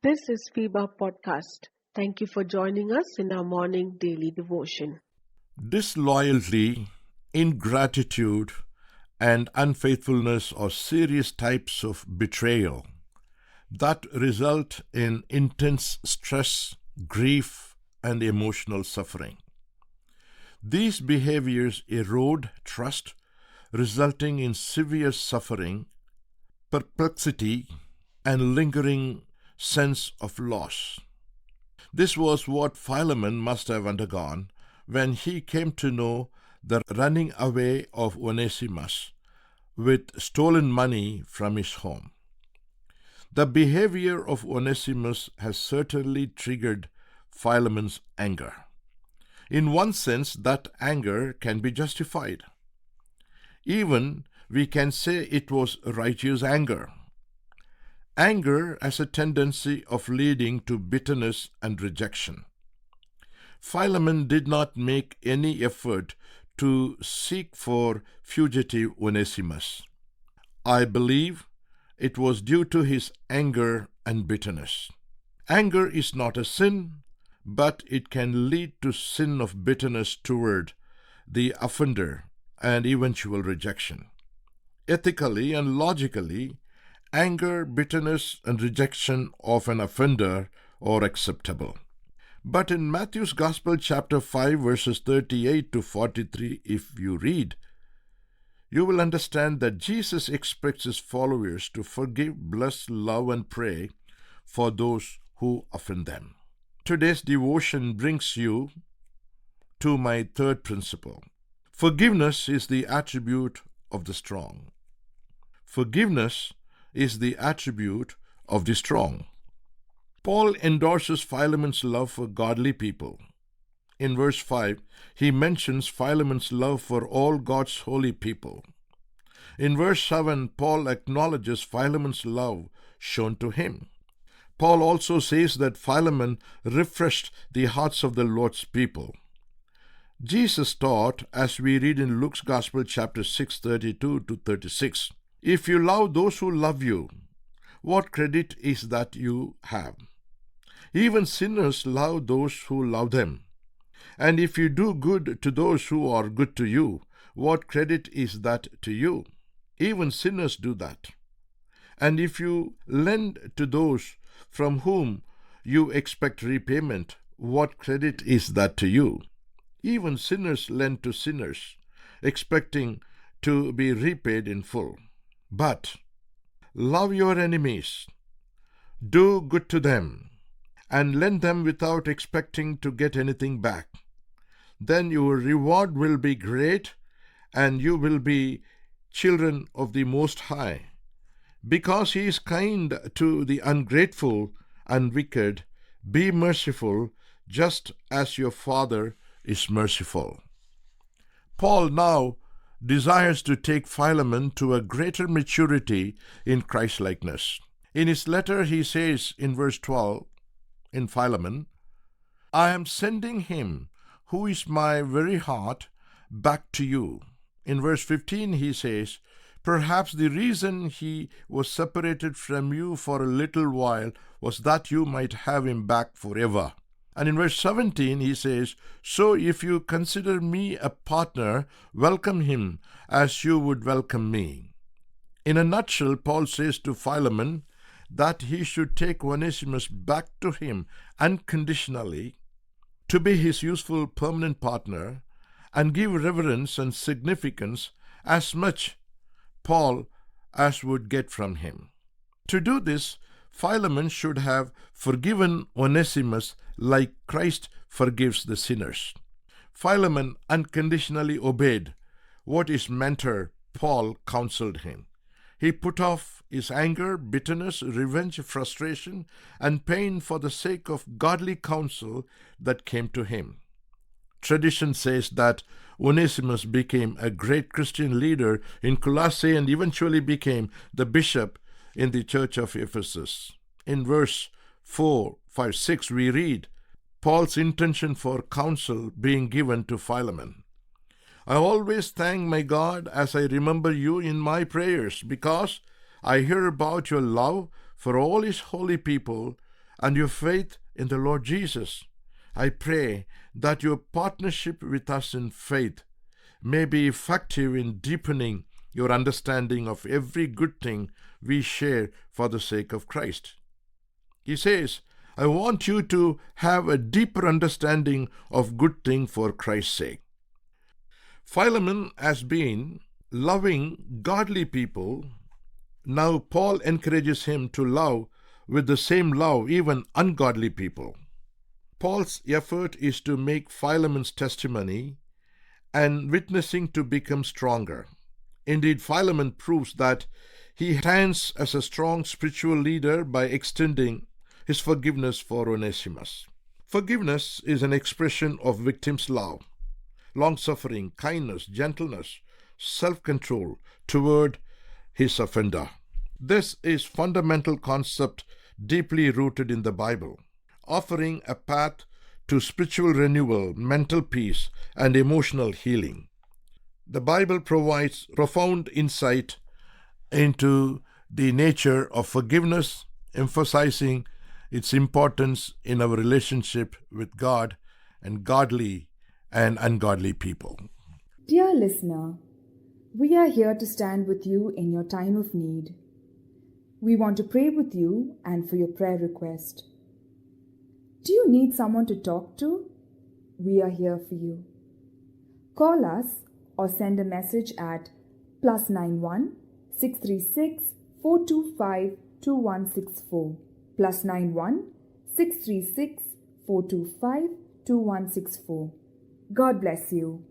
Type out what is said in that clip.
This is FIBA Podcast. Thank you for joining us in our morning daily devotion. Disloyalty, ingratitude, and unfaithfulness are serious types of betrayal that result in intense stress, grief, and emotional suffering. These behaviors erode trust, resulting in severe suffering, perplexity, and lingering sense of loss. This was what Philemon must have undergone when he came to know the running away of Onesimus with stolen money from his home. The behavior of Onesimus has certainly triggered Philemon's anger. In one sense, that anger can be justified. Even we can say it was righteous anger. Anger has a tendency of leading to bitterness and rejection. Philemon did not make any effort to seek for fugitive Onesimus. I believe it was due to his anger and bitterness. Anger is not a sin, but it can lead to sin of bitterness toward the offender and eventual rejection. Ethically and logically, anger, bitterness, and rejection of an offender are acceptable. But in Matthew's Gospel, chapter 5, verses 38 to 43, if you read, you will understand that Jesus expects his followers to forgive, bless, love, and pray for those who offend them. Today's devotion brings you to my third principle. Forgiveness is the attribute of the strong. Forgiveness is the attribute of the strong. Paul endorses Philemon's love for godly people. In verse 5, he mentions Philemon's love for all God's holy people. In verse 7, Paul acknowledges Philemon's love shown to him. Paul also says that Philemon refreshed the hearts of the Lord's people. Jesus taught, as we read in Luke's Gospel, chapter 6, 32 to 36, "If you love those who love you, what credit is that you have? Even sinners love those who love them. And if you do good to those who are good to you, what credit is that to you? Even sinners do that. And if you lend to those from whom you expect repayment, what credit is that to you? Even sinners lend to sinners, expecting to be repaid in full. But love your enemies, do good to them, and lend them without expecting to get anything back. Then your reward will be great, and you will be children of the Most High, because he is kind to the ungrateful and wicked. Be merciful, just as your Father is merciful." Paul now desires to take Philemon to a greater maturity in Christ-likeness. In his letter, he says in verse 12, in Philemon, "I am sending him who is my very heart back to you." In verse 15, he says, "Perhaps the reason he was separated from you for a little while was that you might have him back forever." And in verse 17, he says, "So if you consider me a partner, welcome him as you would welcome me." In a nutshell, Paul says to Philemon that he should take Onesimus back to him unconditionally to be his useful permanent partner and give reverence and significance as much Paul as would get from him. To do this, Philemon should have forgiven Onesimus like Christ forgives the sinners. Philemon unconditionally obeyed what his mentor Paul counseled him. He put off his anger, bitterness, revenge, frustration, and pain for the sake of godly counsel that came to him. Tradition says that Onesimus became a great Christian leader in Colossae and eventually became the bishop in the church of Ephesus. In verse 4, 5, 6, we read Paul's intention for counsel being given to Philemon. "I always thank my God as I remember you in my prayers, because I hear about your love for all his holy people and your faith in the Lord Jesus. I pray that your partnership with us in faith may be effective in deepening your understanding of every good thing we share for the sake of Christ. He says, I want you to have a deeper understanding of good things for Christ's sake. Philemon has been loving godly people. Now Paul encourages him to love with the same love even ungodly people. Paul's effort is to make Philemon's testimony and witnessing to become stronger. Indeed, Philemon proves that he stands as a strong spiritual leader by extending his forgiveness for Onesimus. Forgiveness is an expression of victim's love, long-suffering, kindness, gentleness, self-control toward his offender. This is fundamental concept deeply rooted in the Bible, offering a path to spiritual renewal, mental peace, and emotional healing. The Bible provides profound insight into the nature of forgiveness, emphasizing its importance in our relationship with God and godly and ungodly people. Dear listener, we are here to stand with you in your time of need. We want to pray with you and for your prayer request. Do you need someone to talk to? We are here for you. Call us or send a message at +91 636 425 2164, +91 636 425 2164. God bless you.